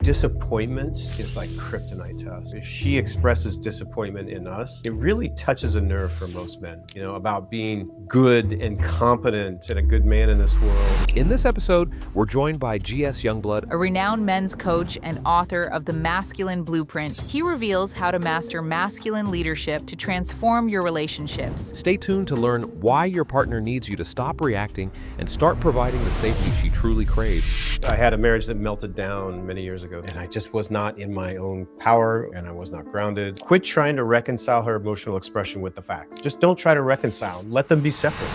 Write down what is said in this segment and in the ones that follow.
Disappointment is like kryptonite to us. If she expresses disappointment in us, it really touches a nerve for most men, about being good and competent and a good man in this world. In this episode, we're joined by GS Youngblood, a renowned men's coach and author of The Masculine Blueprint. He reveals how to master masculine leadership to transform your relationships. Stay tuned to learn why your partner needs you to stop reacting and start providing the safety she truly craves. I had a marriage that melted down many years ago, and I just was not in my own power, and I was not grounded. Quit trying to reconcile her emotional expression with the facts. Just don't try to reconcile. Let them be separate.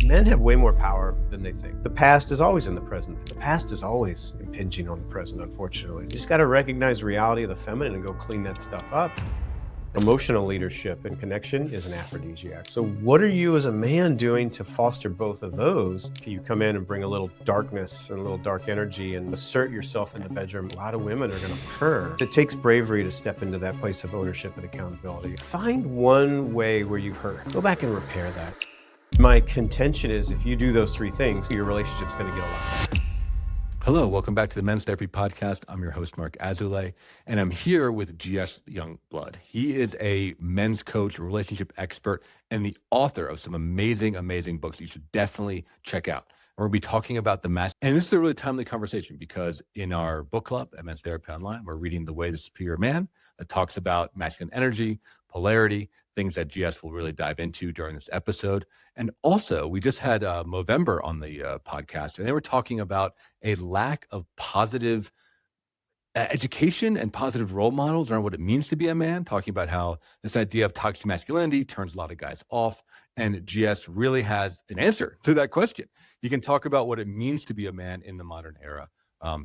Men have way more power than they think. The past is always in the present. The past is always impinging on the present, unfortunately. You just got to recognize the reality of the feminine and go clean that stuff up. Emotional leadership and connection is an aphrodisiac. So what are you as a man doing to foster both of those? You come in and bring a little darkness and a little dark energy and assert yourself in the bedroom. A lot of women are going to purr. It takes bravery to step into that place of ownership and accountability. Find one way where you've hurt. Go back and repair that. My contention is if you do those three things, your relationship's going to get a lot better. Hello, welcome back to the Men's Therapy Podcast. I'm your host, Marc Azoulay, and I'm here with GS Youngblood. He is a men's coach, relationship expert, and the author of some amazing, amazing books you should definitely check out. We're going to be talking about the mask. And this is a really timely conversation because in our book club at Men's Therapy Online, we're reading The Way of the Superior Man that talks about masculine energy, polarity, things that GS will really dive into during this episode. And also, we just had Movember on the podcast, and they were talking about a lack of positive education and positive role models around what it means to be a man, talking about how this idea of toxic masculinity turns a lot of guys off. And GS really has an answer to that question. He can talk about what it means to be a man in the modern era.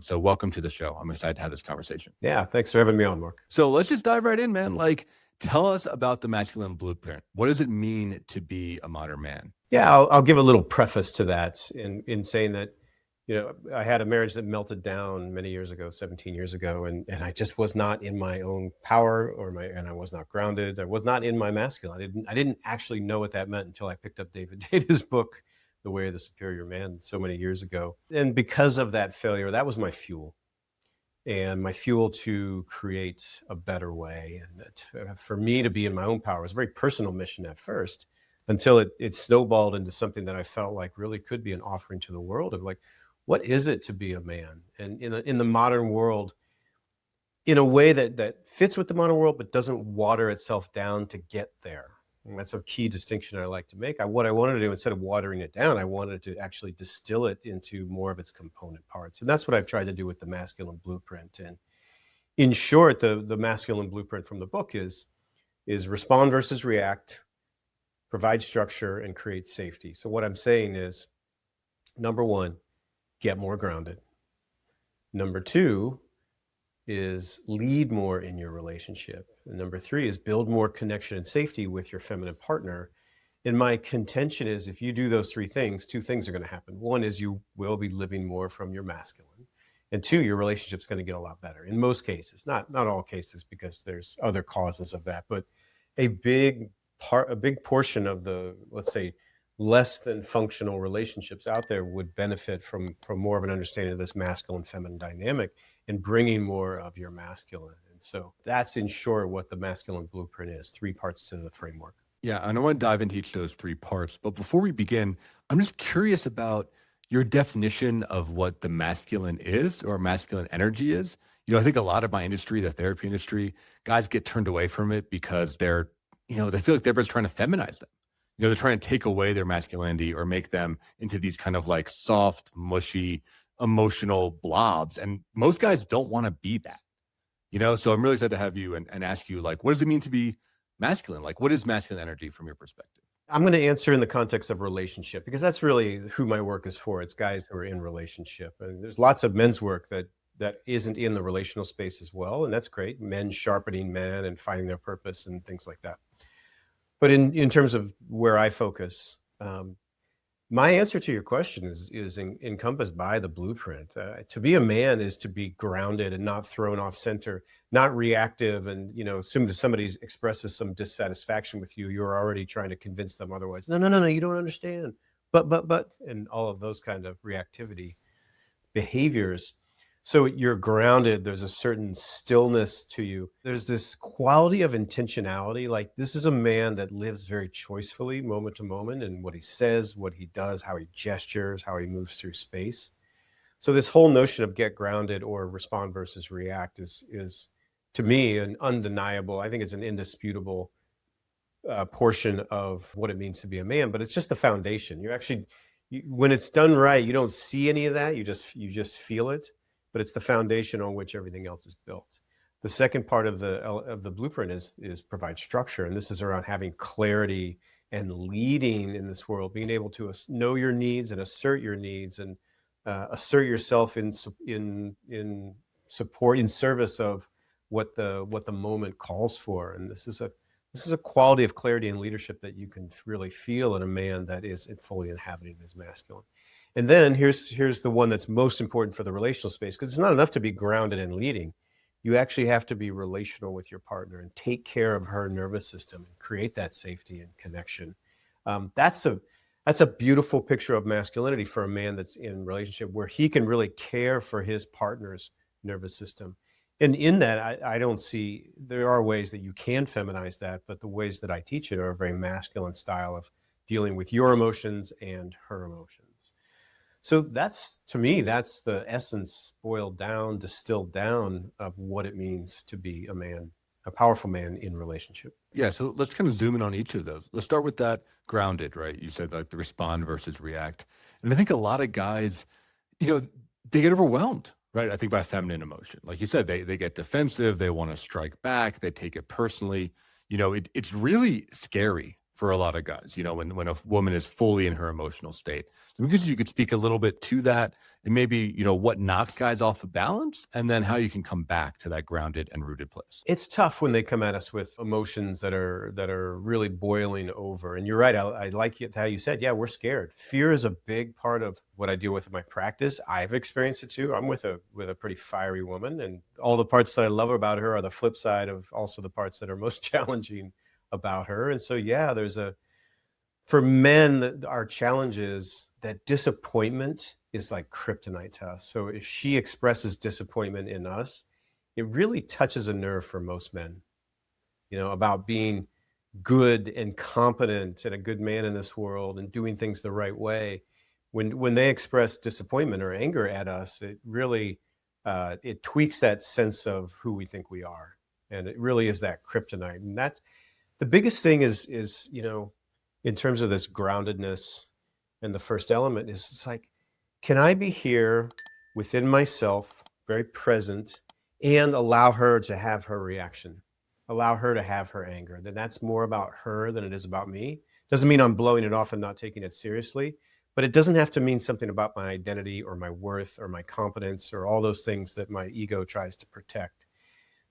So welcome to the show. I'm excited to have this conversation. Yeah, thanks for having me on, Marc. So let's just dive right in, man. Tell us about the masculine blueprint. What does it mean to be a modern man? Yeah, I'll give a little preface to that in saying that, I had a marriage that melted down many years ago, 17 years ago, and I just was not in my own power and I was not grounded. I was not in my masculine. I didn't actually know what that meant until I picked up David Deda's book, The Way of the Superior Man, so many years ago. And because of that failure, that was my fuel. And my fuel to create a better way. And for me to be in my own power was a very personal mission at first, until it snowballed into something that I felt like really could be an offering to the world of what is it to be a man? And in the modern world, in a way that fits with the modern world, but doesn't water itself down to get there. And that's a key distinction I like to make. What I wanted to do, instead of watering it down, I wanted to actually distill it into more of its component parts. And that's what I've tried to do with the Masculine Blueprint. And in short, the Masculine Blueprint from the book is respond versus react, provide structure, and create safety. So what I'm saying is, number one, get more grounded. Number two is lead more in your relationship. And number three is build more connection and safety with your feminine partner. And my contention is if you do those three things, two things are going to happen. One is you will be living more from your masculine. And two, your relationship's going to get a lot better in most cases, not all cases, because there's other causes of that. But a big portion of the, let's say, less than functional relationships out there would benefit from more of an understanding of this masculine feminine dynamic and bringing more of your masculine. And so that's in short what the Masculine Blueprint is, 3 parts to the framework. Yeah, and I want to dive into each of those 3 parts. But before we begin, I'm just curious about your definition of what the masculine is or masculine energy is. I think a lot of my industry, the therapy industry, guys get turned away from it because they feel like everyone's trying to feminize them. They're trying to take away their masculinity or make them into these kind of soft, mushy, emotional blobs. And most guys don't want to be that, So I'm really excited to have you and ask you, what does it mean to be masculine? What is masculine energy from your perspective? I'm going to answer in the context of relationship, because that's really who my work is for. It's guys who are in relationship. And there's lots of men's work that isn't in the relational space as well. And that's great. Men sharpening men and finding their purpose and things like that. But in terms of where I focus, my answer to your question is encompassed by the blueprint. To be a man is to be grounded and not thrown off center, not reactive. And, as soon as somebody expresses some dissatisfaction with you, you're already trying to convince them otherwise. No, you don't understand. But, and all of those kind of reactivity behaviors. So you're grounded. There's a certain stillness to you. There's this quality of intentionality. Like, this is a man that lives very choicefully, moment to moment, and what he says, what he does, how he gestures, how he moves through space. So this whole notion of get grounded or respond versus react is to me an undeniable. I think it's an indisputable portion of what it means to be a man. But it's just the foundation. When it's done right, you don't see any of that. You just feel it. But it's the foundation on which everything else is built. The second part of the blueprint is provide structure, and this is around having clarity and leading in this world, being able to know your needs and assert your needs, and assert yourself in support, in service of what the moment calls for. And this is a quality of clarity and leadership that you can really feel in a man that is fully inhabiting his masculine. And then here's the one that's most important for the relational space, because it's not enough to be grounded and leading. You actually have to be relational with your partner and take care of her nervous system and create that safety and connection. That's a beautiful picture of masculinity for a man that's in relationship, where he can really care for his partner's nervous system. And in that, I don't see, there are ways that you can feminize that, but the ways that I teach it are a very masculine style of dealing with your emotions and her emotions. So to me, that's the essence boiled down, distilled down of what it means to be a man, a powerful man in relationship. Yeah. So let's kind of zoom in on each of those. Let's start with that grounded, right? You said like the respond versus react. And I think a lot of guys, they get overwhelmed, right? I think by feminine emotion. Like you said, they get defensive. They want to strike back. They take it personally. It's really scary for a lot of guys, when a woman is fully in her emotional state. So because you could speak a little bit to that, and maybe, what knocks guys off of balance, and then how you can come back to that grounded and rooted place. It's tough when they come at us with emotions that are really boiling over. And you're right. I like how you said, yeah, we're scared. Fear is a big part of what I deal with in my practice. I've experienced it too. I'm with a pretty fiery woman, and all the parts that I love about her are the flip side of also the parts that are most challenging about her. And so, yeah, for men, our challenge is that disappointment is like kryptonite to us. So if she expresses disappointment in us, it really touches a nerve for most men, about being good and competent and a good man in this world and doing things the right way. When they express disappointment or anger at us, it really, it tweaks that sense of who we think we are. And it really is that kryptonite. And that's the biggest thing is, in terms of this groundedness, and the first element is, it's like, can I be here within myself, very present, and allow her to have her reaction, allow her to have her anger? Then that's more about her than it is about me. Doesn't mean I'm blowing it off and not taking it seriously, but it doesn't have to mean something about my identity or my worth or my competence or all those things that my ego tries to protect.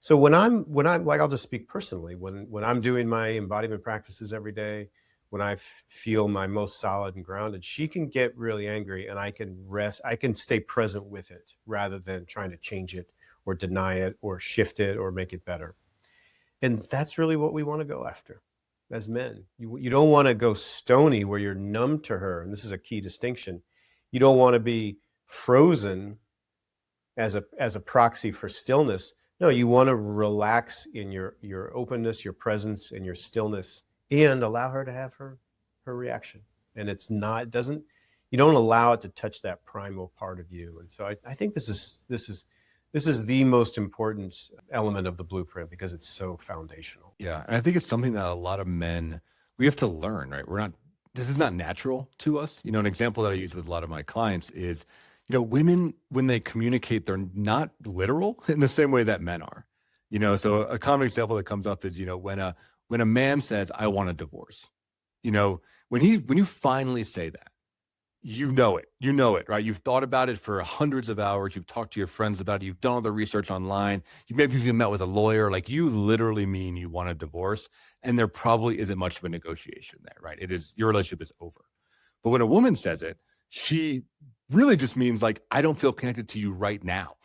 So when I'm like, I'll just speak personally, when I'm doing my embodiment practices every day, when I feel my most solid and grounded, she can get really angry, and I can rest. I can stay present with it rather than trying to change it or deny it or shift it or make it better. And that's really what we want to go after as men. You don't want to go stony where you're numb to her. And this is a key distinction. You don't want to be frozen as a proxy for stillness. No, you want to relax in your openness, your presence, and your stillness, and allow her to have her reaction. And you don't allow it to touch that primal part of you. And so I think this is the most important element of the blueprint, because it's so foundational. Yeah. And I think it's something that a lot of men, we have to learn, right? This is not natural to us. An example that I use with a lot of my clients is, women, when they communicate, they're not literal in the same way that men are. So a common example that comes up is, when a man says, I want a divorce, when you finally say that, you know it, right? You've thought about it for hundreds of hours. You've talked to your friends about it. You've done all the research online. Maybe you've met with a lawyer. Like, you literally mean you want a divorce, and there probably isn't much of a negotiation there, right? Your relationship is over. But when a woman says it, she really just means, like, I don't feel connected to you right now.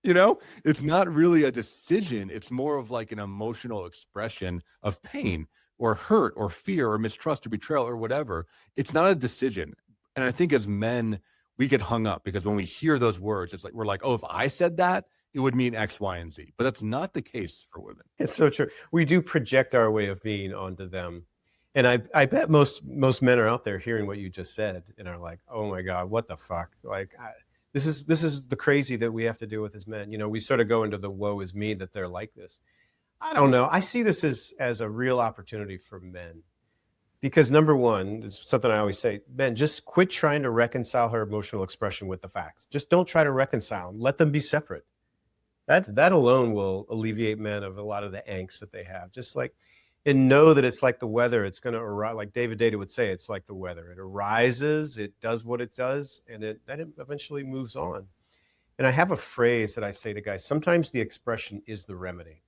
It's not really a decision. It's more of like an emotional expression of pain or hurt or fear or mistrust or betrayal or whatever. It's not a decision. And I think as men, we get hung up because when we hear those words, it's like, we're like, oh, if I said that, it would mean X, Y, and Z. But that's not the case for women. It's so true. We do project our way of being onto them. And I bet most men are out there hearing what you just said and are like, oh my God, what the fuck? Like, this is the crazy that we have to deal with as men. You know, we sort of go into the woe is me that they're like this. I don't know. I see this as a real opportunity for men. Because number one, it's something I always say, men, just quit trying to reconcile her emotional expression with the facts. Just don't try to reconcile them. Let them be separate. That alone will alleviate men of a lot of the angst that they have. Just like, and know that it's like the weather. It's going to arise, like David Data would say, it's like the weather. It arises, it does what it does, and then it eventually moves on. And I have a phrase that I say to guys, sometimes the expression is the remedy.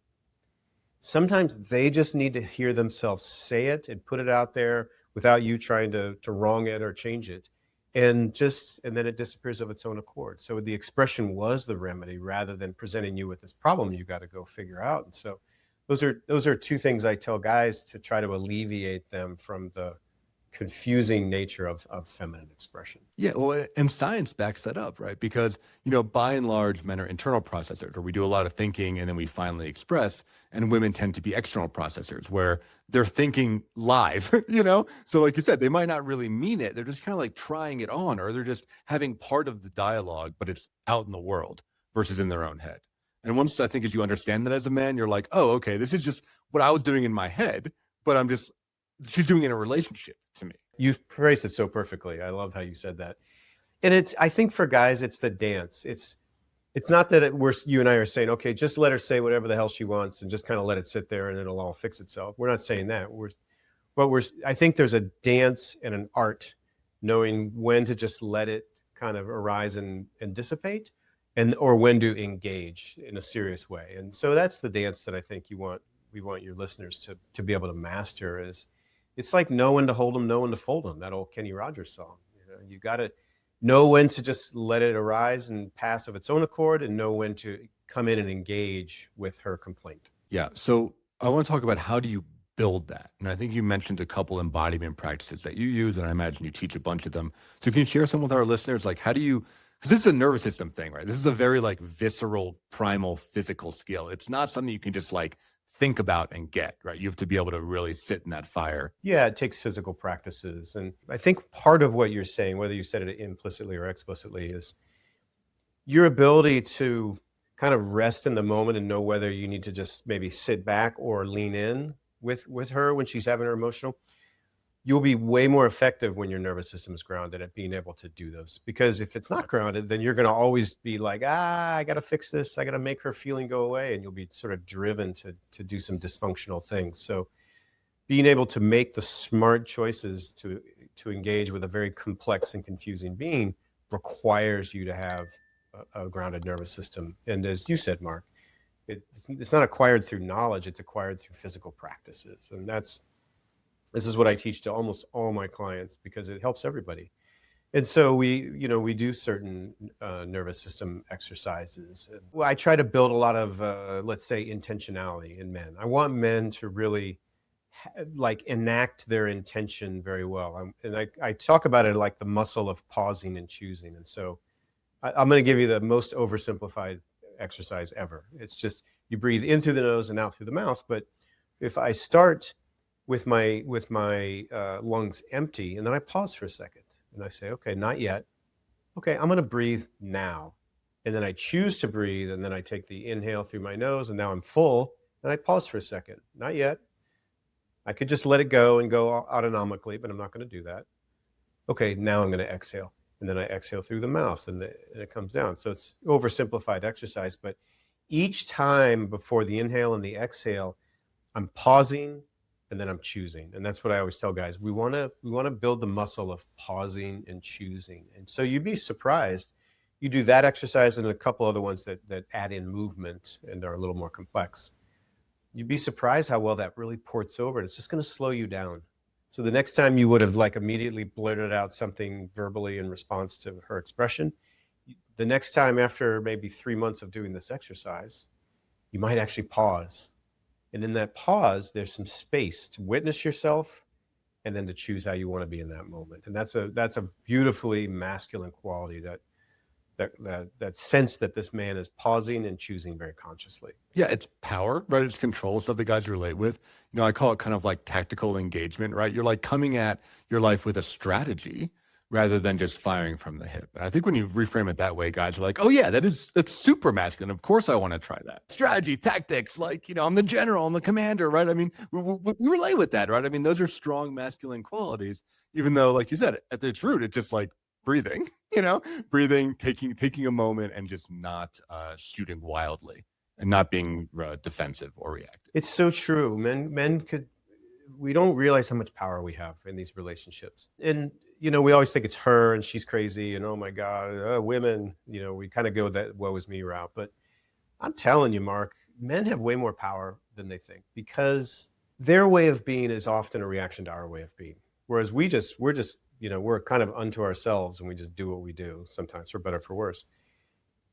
Sometimes they just need to hear themselves say it and put it out there without you trying to wrong it or change it. And then it disappears of its own accord. So the expression was the remedy rather than presenting you with this problem you got to go figure out. And so those are two things I tell guys to try to alleviate them from the confusing nature of feminine expression. Yeah, well, and science backs that up, right? Because, by and large, men are internal processors, where we do a lot of thinking and then we finally express, and women tend to be external processors, where they're thinking live, So like you said, they might not really mean it. They're just kind of like trying it on, or they're just having part of the dialogue, but it's out in the world versus in their own head. And once I think as you understand that as a man, you're like, oh, okay, this is just what I was doing in my head, but she's doing it in a relationship to me. You phrased it so perfectly. I love how you said that. And I think for guys, it's the dance. It's not that you and I are saying, okay, just let her say whatever the hell she wants and just kind of let it sit there and it'll all fix itself. We're not saying that. I think there's a dance and an art knowing when to just let it kind of arise and dissipate, or when to engage in a serious way. And so that's the dance that I think we want your listeners to be able to master. Is it's like know when to hold them, know when to fold them. That old Kenny Rogers song. You got to know when to just let it arise and pass of its own accord, and know when to come in and engage with her complaint. Yeah. So I want to talk about, how do you build that? And I think you mentioned a couple embodiment practices that you use, and I imagine you teach a bunch of them. So can you share some with our listeners? Like, how do you, because this is a nervous system thing, right? This is a very like visceral, primal, physical skill. It's not something you can just like think about and get, right? You have to be able to really sit in that fire. Yeah, it takes physical practices. And I think part of what you're saying, whether you said it implicitly or explicitly, is your ability to kind of rest in the moment and know whether you need to just maybe sit back or lean in with her when she's having her emotional. You'll be way more effective when your nervous system is grounded at being able to do those. Because if it's not grounded, then you're going to always be like, I got to fix this. I got to make her feeling go away. And you'll be sort of driven to do some dysfunctional things. So being able to make the smart choices to engage with a very complex and confusing being requires you to have a grounded nervous system. And as you said, Mark, it's not acquired through knowledge. It's acquired through physical practices. And this is what I teach to almost all my clients, because it helps everybody. And so we do certain nervous system exercises. Well, I try to build a lot of, let's say, intentionality in men. I want men to really enact their intention very well. I talk about it like the muscle of pausing and choosing. And so I'm going to give you the most oversimplified exercise ever. It's just you breathe in through the nose and out through the mouth. But if I start with my lungs empty, and then I pause for a second and I say, okay, not yet. Okay, I'm going to breathe now. And then I choose to breathe, and then I take the inhale through my nose, and now I'm full, and I pause for a second. Not yet. I could just let it go and go autonomically, but I'm not going to do that. Okay, now I'm going to exhale. And then I exhale through the mouth, and it comes down. So it's oversimplified exercise, but each time before the inhale and the exhale, I'm pausing, and then I'm choosing. And that's what I always tell guys. We want to build the muscle of pausing and choosing. And so you'd be surprised. You do that exercise and a couple other ones that add in movement and are a little more complex. You'd be surprised how well that really ports over. And it's just going to slow you down. So the next time you would have immediately blurted out something verbally in response to her expression, the next time after maybe 3 months of doing this exercise, you might actually pause. And in that pause, there's some space to witness yourself and then to choose how you want to be in that moment. And that's a beautifully masculine quality, that sense that this man is pausing and choosing very consciously. Yeah, it's power, right? It's control, stuff that guys relate with. I call it kind of like tactical engagement, right? You're like coming at your life with a strategy rather than just firing from the hip. And I think when you reframe it that way, guys are like, oh yeah, that's super masculine. Of course I want to try that. Strategy, tactics, like, I'm the general, I'm the commander, right? I mean, we relate with that, right? I mean, those are strong masculine qualities, even though, like you said, at its root, it's just like breathing, breathing, taking a moment and just not shooting wildly and not being defensive or reactive. It's so true. We don't realize how much power we have in these relationships. And, we always think it's her and she's crazy and, oh my God, women, we kind of go that woe is me route. But I'm telling you, Mark, men have way more power than they think, because their way of being is often a reaction to our way of being. Whereas we're just, we're kind of unto ourselves and we just do what we do, sometimes for better, for worse.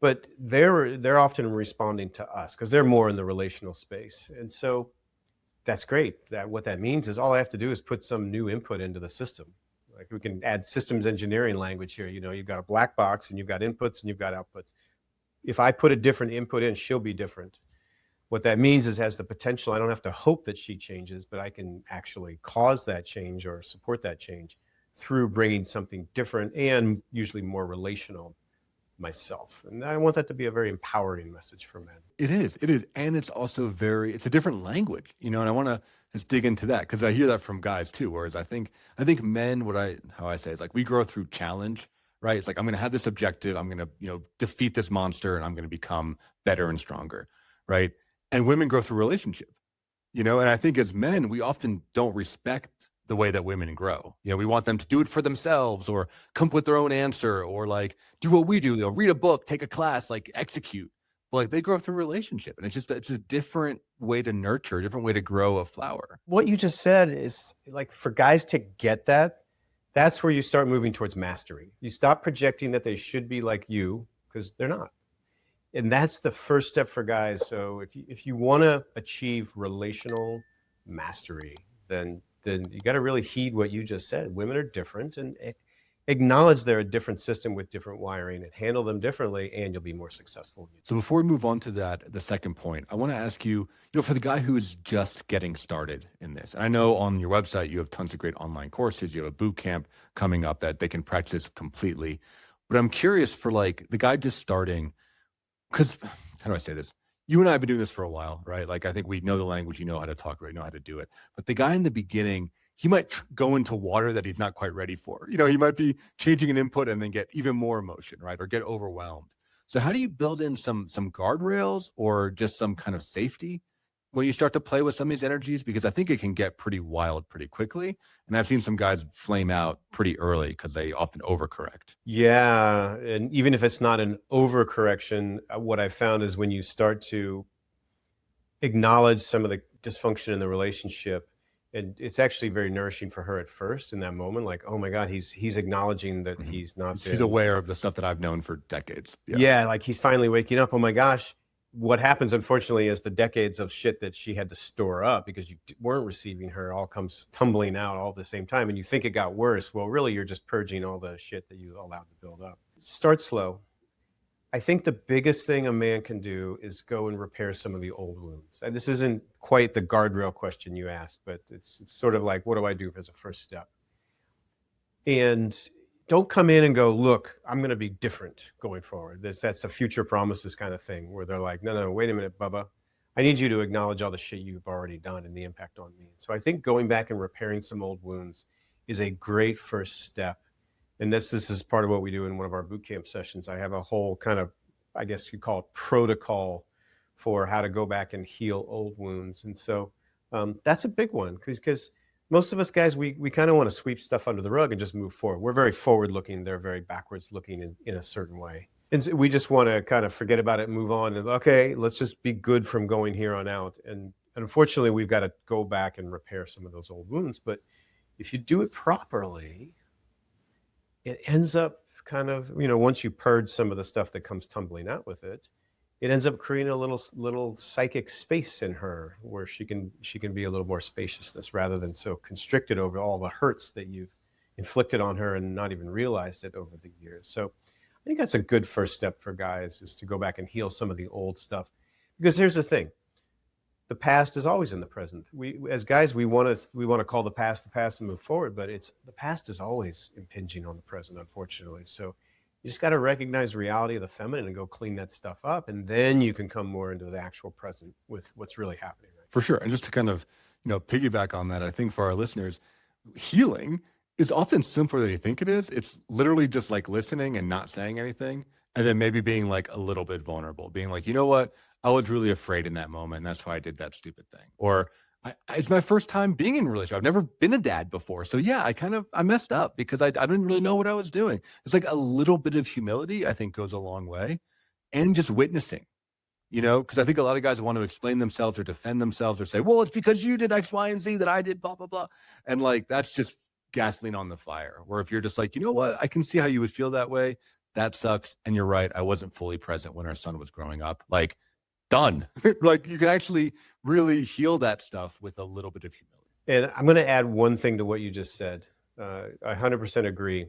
But they're often responding to us because they're more in the relational space. And so that's great. What that means is all I have to do is put some new input into the system. Like, we can add systems engineering language here. You've got a black box and you've got inputs and you've got outputs. If I put a different input in, she'll be different. What that means is, has the potential, I don't have to hope that she changes, but I can actually cause that change or support that change through bringing something different and usually more relational myself. And I want that to be a very empowering message for men. It is. And it's also it's a different language, and I want to just dig into that because I hear that from guys too. Whereas I think men, how I say is like, we grow through challenge, right? It's like, I'm going to have this objective. I'm going to, defeat this monster and I'm going to become better and stronger. Right. And women grow through relationship, and I think as men, we often don't respect the way that women grow. We want them to do it for themselves or come up with their own answer or like do what we do. Read a book, take a class, like execute. But like, they grow through relationship, and it's a different way to nurture, a different way to grow a flower. What you just said is, like, for guys to get that, that's where you start moving towards mastery. You stop projecting that they should be like you, because they're not. And that's the first step for guys. So if you want to achieve relational mastery, then you got to really heed what you just said. Women are different, and acknowledge they're a different system with different wiring, and handle them differently, and you'll be more successful. So before we move on to the second point, I want to ask you, for the guy who is just getting started in this, and I know on your website you have tons of great online courses, you have a boot camp coming up that they can practice completely. But I'm curious for like the guy just starting, because how do I say this? You and I have been doing this for a while, right? Like, I think we know the language, you know how to talk, right? You know how to do it. But the guy in the beginning, he might go into water that he's not quite ready for. He might be changing an input and then get even more emotion, right? Or get overwhelmed. So how do you build in some guardrails or just some kind of safety when you start to play with some of these energies? Because I think it can get pretty wild pretty quickly. And I've seen some guys flame out pretty early because they often overcorrect. Yeah. And even if it's not an overcorrection, what I found is when you start to acknowledge some of the dysfunction in the relationship, and it's actually very nourishing for her at first in that moment. Like, oh my God, he's acknowledging that he's not. She's aware of the stuff that I've known for decades. Yeah. Like, he's finally waking up. Oh my gosh. What happens, unfortunately, is the decades of shit that she had to store up because you weren't receiving her all comes tumbling out all at the same time. And you think it got worse. Well, really, you're just purging all the shit that you allowed to build up. Start slow. I think the biggest thing a man can do is go and repair some of the old wounds. And this isn't quite the guardrail question you asked, but it's sort of like, what do I do as a first step? And don't come in and go, look, I'm going to be different going forward. That's a future promises kind of thing where they're like, no, wait a minute, Bubba. I need you to acknowledge all the shit you've already done and the impact on me. So I think going back and repairing some old wounds is a great first step. And this is part of what we do in one of our bootcamp sessions. I have a whole kind of, I guess you call it, protocol for how to go back and heal old wounds. And so that's a big one because most of us guys, we kind of want to sweep stuff under the rug and just move forward. We're very forward looking. They're very backwards looking in a certain way. And so we just want to kind of forget about it and move on. And okay, let's just be good from going here on out. And unfortunately, we've got to go back and repair some of those old wounds. But if you do it properly, it ends up kind of, once you purge some of the stuff that comes tumbling out with it, it ends up creating a little psychic space in her where she can be a little more spaciousness rather than so constricted over all the hurts that you've inflicted on her and not even realized it over the years. So I think that's a good first step for guys, is to go back and heal some of the old stuff. Because here's the thing, the past is always in the present. We, as guys, we want to call the past and move forward, but the past is always impinging on the present, unfortunately. So you just got to recognize reality of the feminine and go clean that stuff up, and then you can come more into the actual present with what's really happening. Right? For sure. And just to kind of, piggyback on that, I think for our listeners, healing is often simpler than you think it is. It's literally just like listening and not saying anything, and then maybe being like a little bit vulnerable, being like, you know what, I was really afraid in that moment, and that's why I did that stupid thing. Or it's my first time being in a relationship. I've never been a dad before. So yeah, I messed up because I didn't really know what I was doing. It's like a little bit of humility, I think, goes a long way. And just witnessing, because I think a lot of guys want to explain themselves or defend themselves or say, well, it's because you did X, Y, and Z that I did blah, blah, blah. And like, that's just gasoline on the fire. Where if you're just like, you know what, I can see how you would feel that way. That sucks. And you're right. I wasn't fully present when our son was growing up. Like, done. Like, you can actually really heal that stuff with a little bit of humility. And I'm going to add one thing to what you just said. I 100% agree.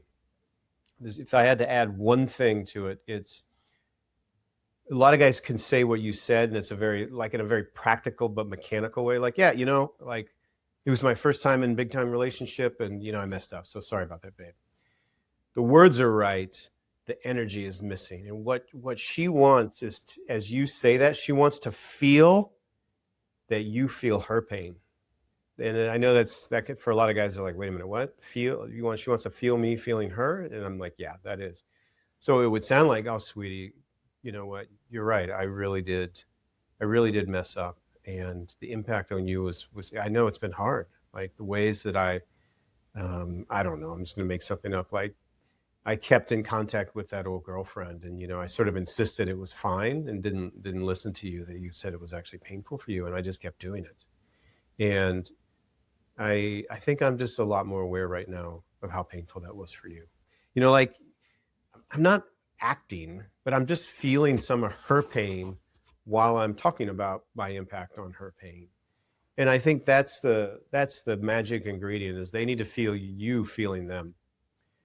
If I had to add one thing to it, it's a lot of guys can say what you said, and it's in a very practical but mechanical way. Like, yeah, like, it was my first time in big time relationship, and I messed up. So sorry about that, babe. The words are right. The energy is missing. And what she wants is, as you say that, she wants to feel that you feel her pain. And I know for a lot of guys, they're like, wait a minute, what? She wants to feel me feeling her? And I'm like, yeah, that is. So it would sound like, oh, sweetie, you know what? You're right. I really did mess up. And the impact on you was, I know it's been hard. Like the ways that I don't know, I'm just going to make something up. Like, I kept in contact with that old girlfriend, and I sort of insisted it was fine and didn't listen to you, that you said it was actually painful for you, and I just kept doing it. And I think I'm just a lot more aware right now of how painful that was for you. Like, I'm not acting, but I'm just feeling some of her pain while I'm talking about my impact on her pain. And I think that's the magic ingredient, is they need to feel you feeling them.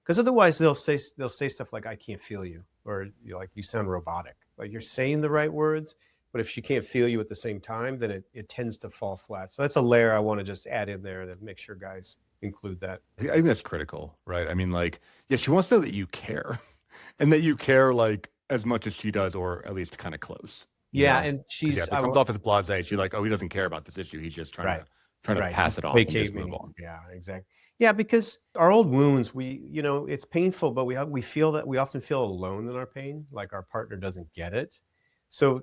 Because otherwise they'll say stuff like, I can't feel you, or like, you sound robotic. Like, you're saying the right words, but if she can't feel you at the same time, then it tends to fall flat. So that's a layer I want to just add in there to make sure guys include that. I think that's critical, right? I mean, like, yeah, she wants to know that you care and that you care like as much as she does, or at least kind of close. Yeah. And if it comes off as blasé, she's like, oh, he doesn't care about this issue. He's just trying to pass it off and just move on. Yeah, exactly. Yeah, because our old wounds, it's painful, but we often feel alone in our pain, like our partner doesn't get it. So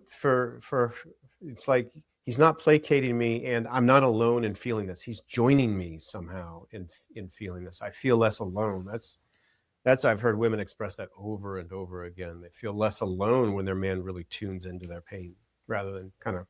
it's like, he's not placating me, and I'm not alone in feeling this. He's joining me somehow in feeling this. I feel less alone. That's I've heard women express that over and over again. They feel less alone when their man really tunes into their pain, rather than kind of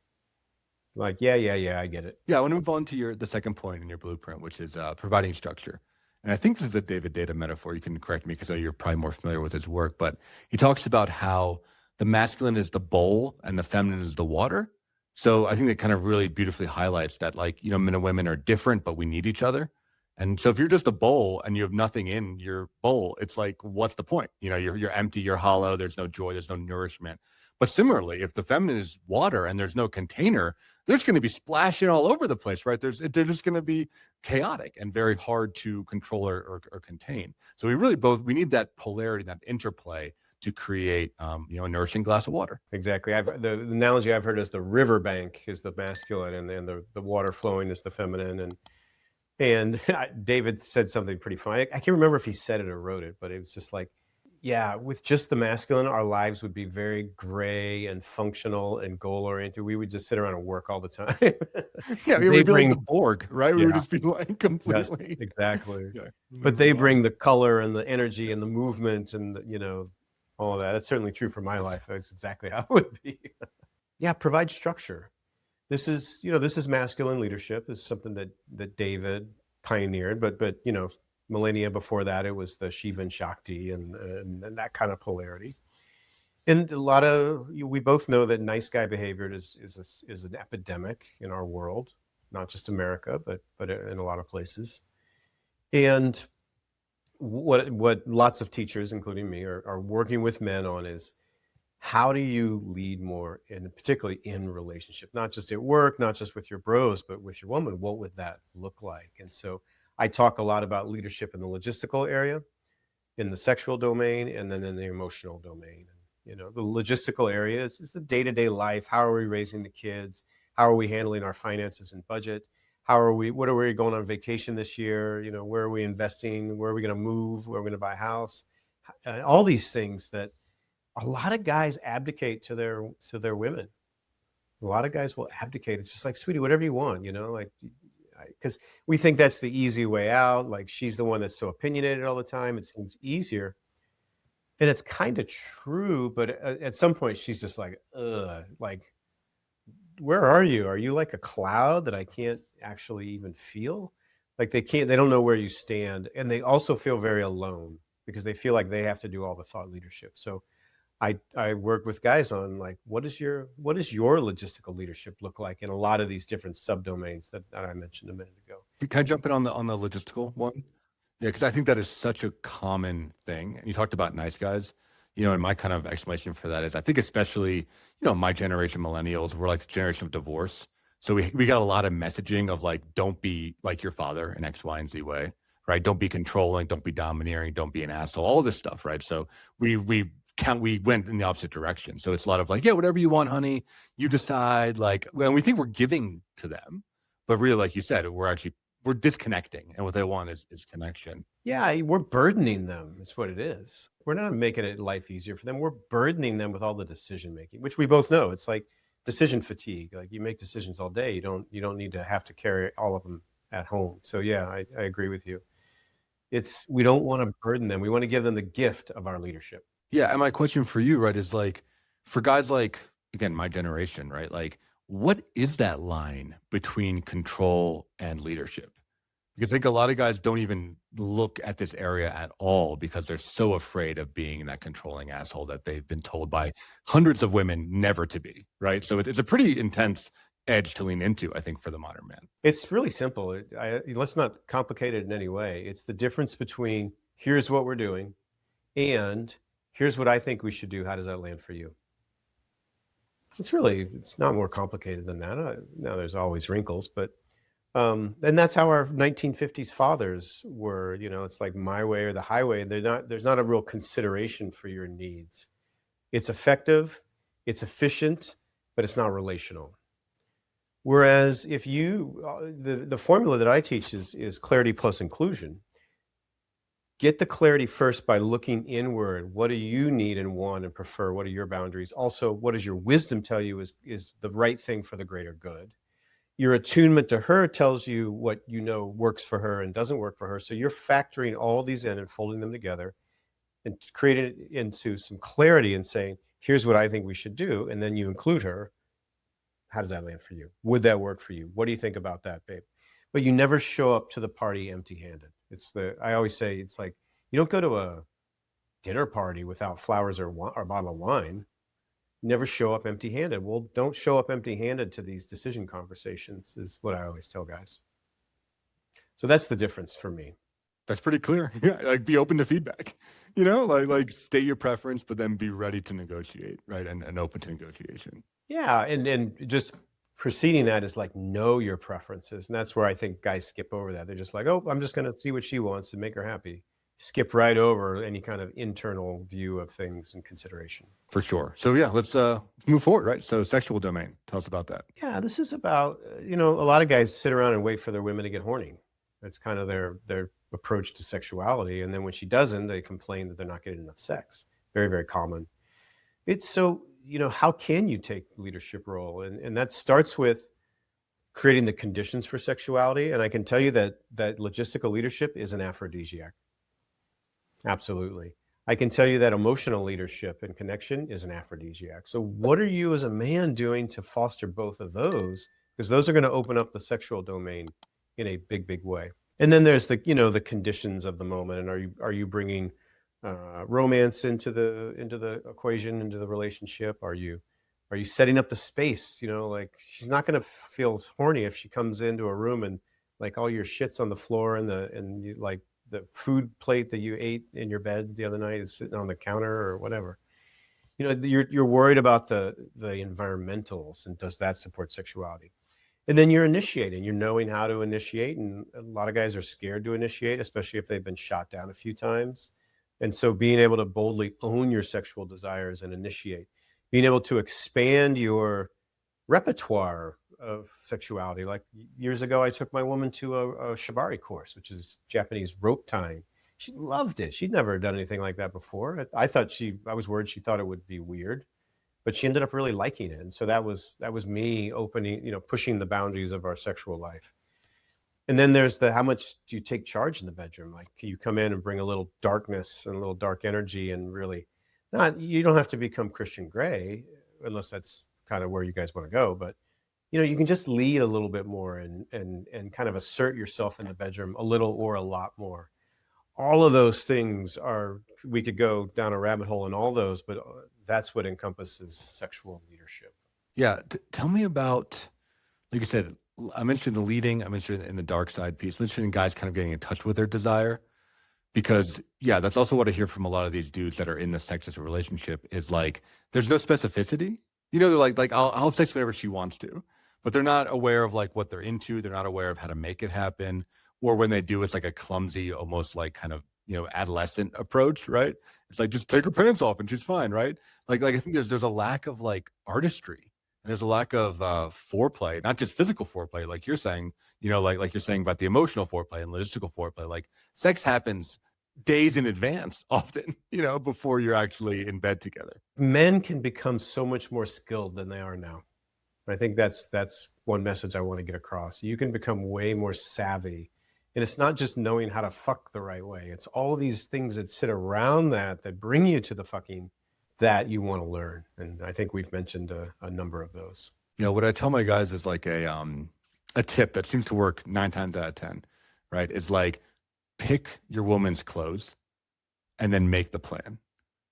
like, yeah, I get it. Yeah, I want to move on to the second point in your blueprint, which is providing structure. And I think this is a David Data metaphor. You can correct me because you're probably more familiar with his work, but he talks about how the masculine is the bowl and the feminine is the water. So I think that kind of really beautifully highlights that, like, men and women are different, but we need each other. And so if you're just a bowl and you have nothing in your bowl, it's like, what's the point? You're empty, you're hollow, there's no joy, there's no nourishment. But similarly, if the feminine is water and there's no container, there's going to be splashing all over the place, right? They're just going to be chaotic and very hard to control or contain. So we need that polarity, that interplay to create, a nourishing glass of water. Exactly. The analogy I've heard is the riverbank is the masculine, and then the water flowing is the feminine. And David said something pretty funny. I can't remember if he said it or wrote it, but it was just like, yeah, with just the masculine, our lives would be very gray and functional and goal-oriented. We would just sit around and work all the time. Yeah, we would be like the Borg, right? We would just be like completely. Yes, exactly. Yeah. But they bring the color and the energy and the movement and, all of that. That's certainly true for my life. That's exactly how it would be. Yeah, provide structure. This is masculine leadership. This is something that David pioneered, but millennia before that, it was the Shiva and Shakti and that kind of polarity. And a lot of we both know that nice guy behavior is an epidemic in our world, not just America, but in a lot of places. And what lots of teachers, including me, are working with men on is how do you lead more, and particularly in relationship, not just at work, not just with your bros, but with your woman. What would that look like? And so I talk a lot about leadership in the logistical area, in the sexual domain, and then in the emotional domain. The logistical area is the day-to-day life. How are we raising the kids? How are we handling our finances and budget? What are we going on vacation this year? Where are we investing? Where are we going to move? Where are we going to buy a house? All these things that a lot of guys abdicate to their women. A lot of guys will abdicate. It's just like, sweetie, whatever you want, like, because we think that's the easy way out. Like, she's the one that's so opinionated all the time. It seems easier. And it's kind of true, but at some point she's just like, like, where are you? Are you like a cloud that I can't actually even feel? Like they don't know where you stand. And they also feel very alone because they feel like they have to do all the thought leadership. So I work with guys on like, what does your logistical leadership look like in a lot of these different subdomains that I mentioned a minute ago? Can I jump in on the logistical one? Yeah, because I think that is such a common thing. And you talked about nice guys, and my kind of explanation for that is I think especially, my generation, millennials, we're like the generation of divorce. So we got a lot of messaging of like, don't be like your father in X, Y, and Z way, right? Don't be controlling, don't be domineering, don't be an asshole, all this stuff, right? So we went in the opposite direction. So it's a lot of like, yeah, whatever you want, honey, you decide. Like, when we think we're giving to them, but really, like you said, we're disconnecting, and what they want is connection. Yeah, we're burdening them. It's what it is. We're not making it life easier for them. We're burdening them with all the decision making, which we both know. It's like decision fatigue. Like, you make decisions all day. You don't need to have to carry all of them at home. So yeah, I agree with you. We don't want to burden them. We want to give them the gift of our leadership. Yeah, and my question for you, right, is like, for guys like, again, my generation, right, like, what is that line between control and leadership? Because I think a lot of guys don't even look at this area at all because they're so afraid of being that controlling asshole that they've been told by hundreds of women never to be, right? So it's a pretty intense edge to lean into, I think, for the modern man. It's really simple. Let's not complicate it in any way. It's the difference between here's what we're doing and here's what I think we should do. How does that land for you? It's not more complicated than that. Now there's always wrinkles, but and that's how our 1950s fathers were. It's like my way or the highway. There's not a real consideration for your needs. It's effective, it's efficient, but it's not relational. Whereas if the formula that I teach is clarity plus inclusion. Get the clarity first by looking inward. What do you need and want and prefer? What are your boundaries? Also, what does your wisdom tell you is the right thing for the greater good? Your attunement to her tells you what works for her and doesn't work for her. So you're factoring all these in and folding them together and creating it into some clarity and saying, here's what I think we should do. And then you include her. How does that land for you? Would that work for you? What do you think about that, babe? But you never show up to the party empty-handed. I always say, it's like, you don't go to a dinner party without flowers or a bottle of wine. You never show up empty-handed. Well, don't show up empty-handed to these decision conversations is what I always tell guys. So that's the difference for me. That's pretty clear. Yeah, like, be open to feedback, like state your preference, but then be ready to negotiate, right? And open to negotiation. Yeah. And just preceding that is like, know your preferences. And that's where I think guys skip over that. They're just like, oh, I'm just going to see what she wants and make her happy. Skip right over any kind of internal view of things and consideration. For sure. So yeah, let's move forward, right? So sexual domain, tell us about that. Yeah, this is about, a lot of guys sit around and wait for their women to get horny. That's kind of their approach to sexuality. And then when she doesn't, they complain that they're not getting enough sex. Very, very common. It's so, how can you take leadership role? And that starts with creating the conditions for sexuality. And I can tell you that logistical leadership is an aphrodisiac. Absolutely. I can tell you that emotional leadership and connection is an aphrodisiac. So what are you as a man doing to foster both of those? Because those are going to open up the sexual domain in a big, big way. And then there's the conditions of the moment. And are you bringing romance into the equation, into the relationship? Are you setting up the space? Like, she's not going to feel horny if she comes into a room and like all your shit's on the floor, and you, like, the food plate that you ate in your bed the other night is sitting on the counter or whatever. You're worried about the environmentals, and does that support sexuality? And then you're initiating, you're knowing how to initiate. And a lot of guys are scared to initiate, especially if they've been shot down a few times. And so being able to boldly own your sexual desires and initiate, being able to expand your repertoire of sexuality. Like, years ago, I took my woman to a shibari course, which is Japanese rope tying. She loved it. She'd never done anything like that before. I was worried she thought it would be weird, but she ended up really liking it. And so that was me opening, pushing the boundaries of our sexual life. And then there's how much do you take charge in the bedroom? Like, can you come in and bring a little darkness and a little dark energy, and really you don't have to become Christian Grey, unless that's kind of where you guys want to go. But, you can just lead a little bit more and kind of assert yourself in the bedroom a little or a lot more. All of those things we could go down a rabbit hole in all those, but that's what encompasses sexual leadership. Yeah. Tell me about, like you said, I'm interested in the leading, I'm interested in the dark side piece, I'm interested in guys kind of getting in touch with their desire, because that's also what I hear from a lot of these dudes that are in the sexist relationship is like, there's no specificity. They're like, I'll have sex whenever she wants to, but they're not aware of like what they're into. They're not aware of how to make it happen. Or when they do, it's like a clumsy, almost like kind of, adolescent approach, right? It's like, just take her pants off and she's fine, right? Like I think there's a lack of like artistry, and there's a lack of foreplay, not just physical foreplay, like you're saying, like you're saying about the emotional foreplay and logistical foreplay. Like, sex happens days in advance often, before you're actually in bed together. Men can become so much more skilled than they are now. I think that's one message I want to get across. You can become way more savvy. And it's not just knowing how to fuck the right way. It's all these things that sit around that bring you to the fucking that you want to learn. And I think we've mentioned a number of those. What I tell my guys is like a tip that seems to work 9 times out of 10, right? Is like, pick your woman's clothes and then make the plan.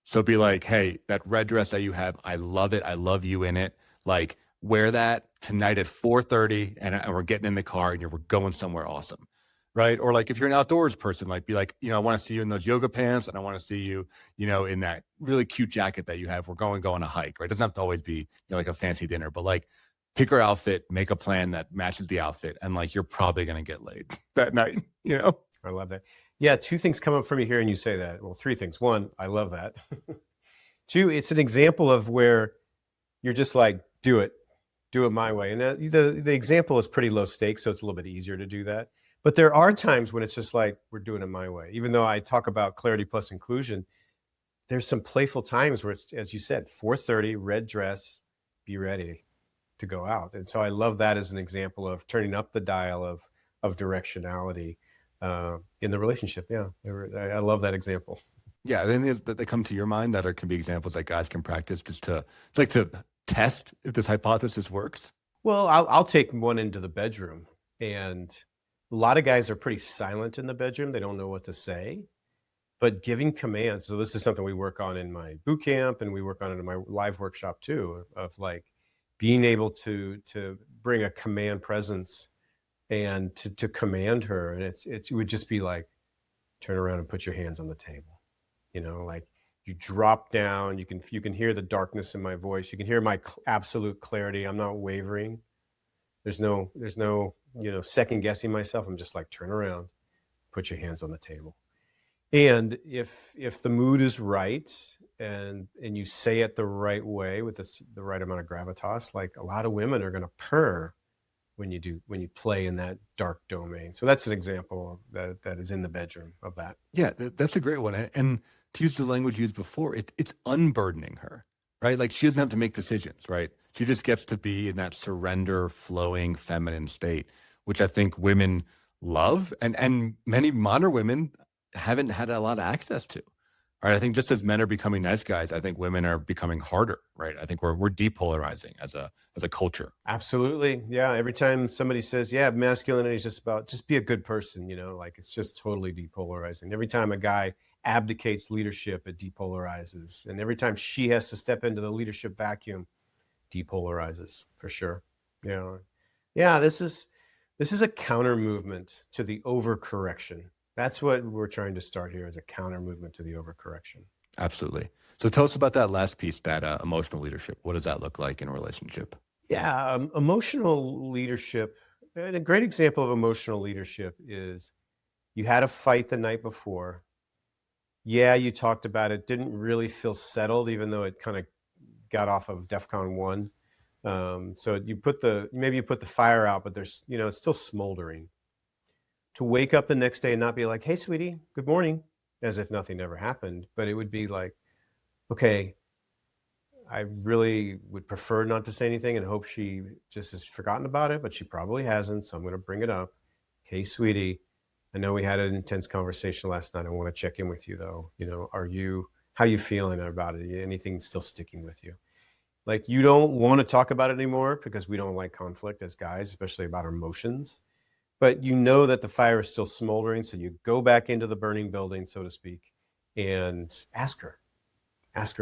So be like, hey, that red dress that you have, I love it. I love you in it. Like, wear that tonight at 4:30 and we're getting in the car and we're going somewhere awesome. Right. Or like, if you're an outdoors person, like, be like, I want to see you in those yoga pants, and I want to see you, in that really cute jacket that you have. We're going on a hike, right? It doesn't have to always be like a fancy dinner, but like, pick her outfit, make a plan that matches the outfit, and like, you're probably going to get laid that night, I love that. Yeah. 2 things come up for me here, and you say that. Well, 3 things. 1, I love that. 2, it's an example of where you're just like, do it my way. And the example is pretty low stakes, so it's a little bit easier to do that. But there are times when it's just like, we're doing it my way. Even though I talk about clarity plus inclusion, there's some playful times where it's, as you said, 4:30, red dress, be ready to go out. And so I love that as an example of turning up the dial of directionality in the relationship. Yeah, I love that example. Yeah, then they come to your mind that can be examples that guys can practice just to test if this hypothesis works. Well, I'll take one into the bedroom, and a lot of guys are pretty silent in the bedroom. They don't know what to say, but giving commands. So this is something we work on in my Bootcamp, and we work on it in my live workshop too, of like being able to bring a command presence and to command her. And it would just be like, turn around and put your hands on the table. Like, you drop down, you can hear the darkness in my voice. You can hear my absolute clarity. I'm not wavering. There's no second guessing myself. I'm just like, turn around, put your hands on the table. And if the mood is right, and you say it the right way with the right amount of gravitas, like, a lot of women are going to purr when you play in that dark domain. So that's an example that is in the bedroom of that. Yeah, that's a great one. And to use the language used before, it's unburdening her, right? Like, she doesn't have to make decisions, right? She just gets to be in that surrender, flowing, feminine state, which I think women love, and many modern women haven't had a lot of access to. Right? I think just as men are becoming nice guys, I think women are becoming harder, right? I think we're depolarizing as a culture. Absolutely. Yeah. Every time somebody says, yeah, masculinity is just be a good person, like, it's just totally depolarizing. Every time a guy abdicates leadership, it depolarizes. And every time she has to step into the leadership vacuum, depolarizes for sure. Yeah, this is a counter movement to the overcorrection. That's what we're trying to start here, is a counter movement to the overcorrection. Absolutely. So tell us about that last piece, that emotional leadership. What does that look like in a relationship? Yeah, emotional leadership. And a great example of emotional leadership is you had a fight the night before. Yeah, you talked about it, didn't really feel settled, even though it kind of got off of DEFCON 1. So maybe you put the fire out, but there's, it's still smoldering. To wake up the next day and not be like, hey, sweetie, good morning, as if nothing ever happened. But it would be like, okay, I really would prefer not to say anything and hope she just has forgotten about it, but she probably hasn't. So I'm going to bring it up. Hey, sweetie, I know we had an intense conversation last night. I want to check in with you though. How you feeling about it? Anything still sticking with you? Like, you don't want to talk about it anymore because we don't like conflict as guys, especially about our emotions. But you know that the fire is still smoldering. So you go back into the burning building, so to speak, and ask her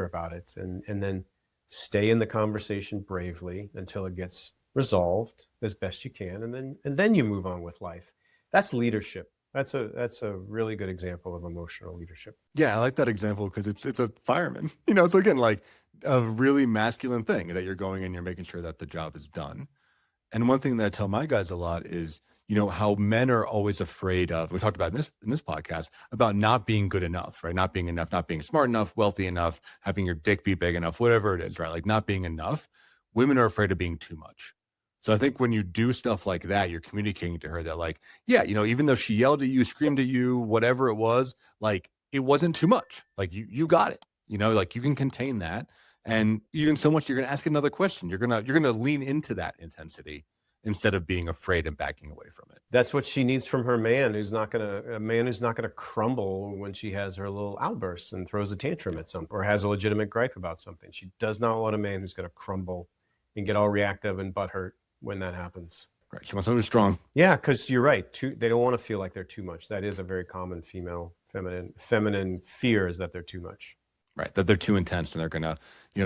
about it. And then stay in the conversation bravely until it gets resolved as best you can. And then you move on with life. That's leadership. That's a really good example of emotional leadership. Yeah, I like that example because it's a fireman. So again, like a really masculine thing that you're going and you're making sure that the job is done. And one thing that I tell my guys a lot is, how men are always afraid of, we talked about in this podcast, about not being good enough, right? Not being enough, not being smart enough, wealthy enough, having your dick be big enough, whatever it is, right? Like not being enough. Women are afraid of being too much. So I think when you do stuff like that, you're communicating to her that like, yeah, even though she yelled at you, screamed at you, whatever it was, like it wasn't too much. Like you got it, like you can contain that. And even so much, you're going to ask another question. You're going to lean into that intensity instead of being afraid and backing away from it. That's what she needs from her man, a man who's not going to crumble when she has her little outbursts and throws a tantrum at something or has a legitimate gripe about something. She does not want a man who's going to crumble and get all reactive and butthurt when that happens. Right. She wants someone who's strong. Yeah, because you're right. They don't want to feel like they're too much. That is a very common feminine fear, is that they're too much. Right. That they're too intense and they're going to,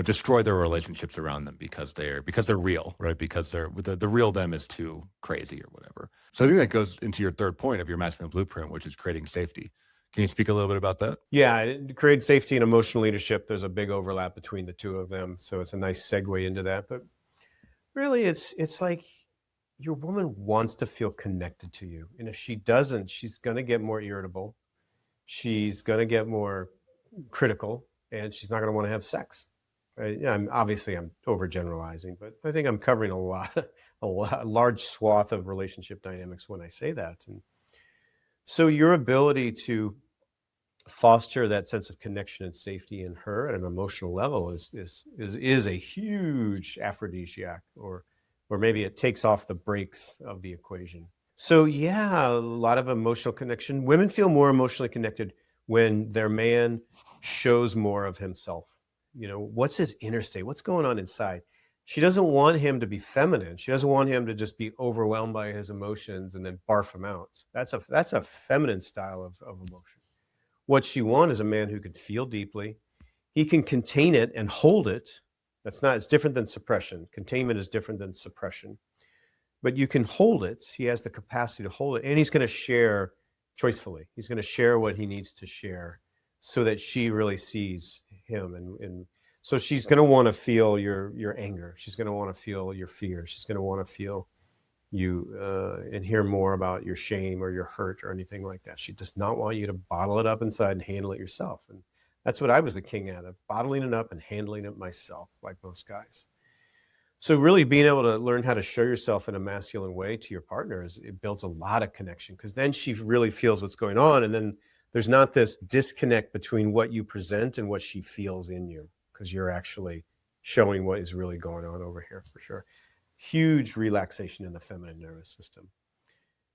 destroy their relationships around them because they're real, right? Because the real them is too crazy or whatever. So I think that goes into your third point of your masculine blueprint, which is creating safety. Can you speak a little bit about that? Yeah, create safety and emotional leadership. There's a big overlap between the two of them. So it's a nice segue into that. But really, it's like your woman wants to feel connected to you. And if she doesn't, she's going to get more irritable. She's going to get more critical, and she's not going to want to have sex. Right? I'm overgeneralizing, but I think I'm covering a large swath of relationship dynamics when I say that. And so your ability to foster that sense of connection and safety in her at an emotional level is a huge aphrodisiac, or maybe it takes off the brakes of the equation. So yeah, a lot of emotional connection. Women feel more emotionally connected when their man shows more of himself. What's his inner state? What's going on inside? She doesn't want him to be feminine. She doesn't want him to just be overwhelmed by his emotions and then barf them out. That's a feminine style of emotion. What she wants is a man who can feel deeply. He can contain it and hold it. It's different than suppression. Containment is different than suppression. But you can hold it. He has the capacity to hold it. And he's going to share choicefully. He's going to share what he needs to share so that she really sees him. And so she's going to want to feel your anger. She's going to want to feel your fear. She's going to want to feel you and hear more about your shame or your hurt or anything like that. She does not want you to bottle it up inside and handle it yourself. And that's what I was the king at, of bottling it up and handling it myself, like most guys. So really being able to learn how to show yourself in a masculine way to your partner, it builds a lot of connection, because then she really feels what's going on. And then there's not this disconnect between what you present and what she feels in you, because you're actually showing what is really going on over here, for sure. Huge relaxation in the feminine nervous system.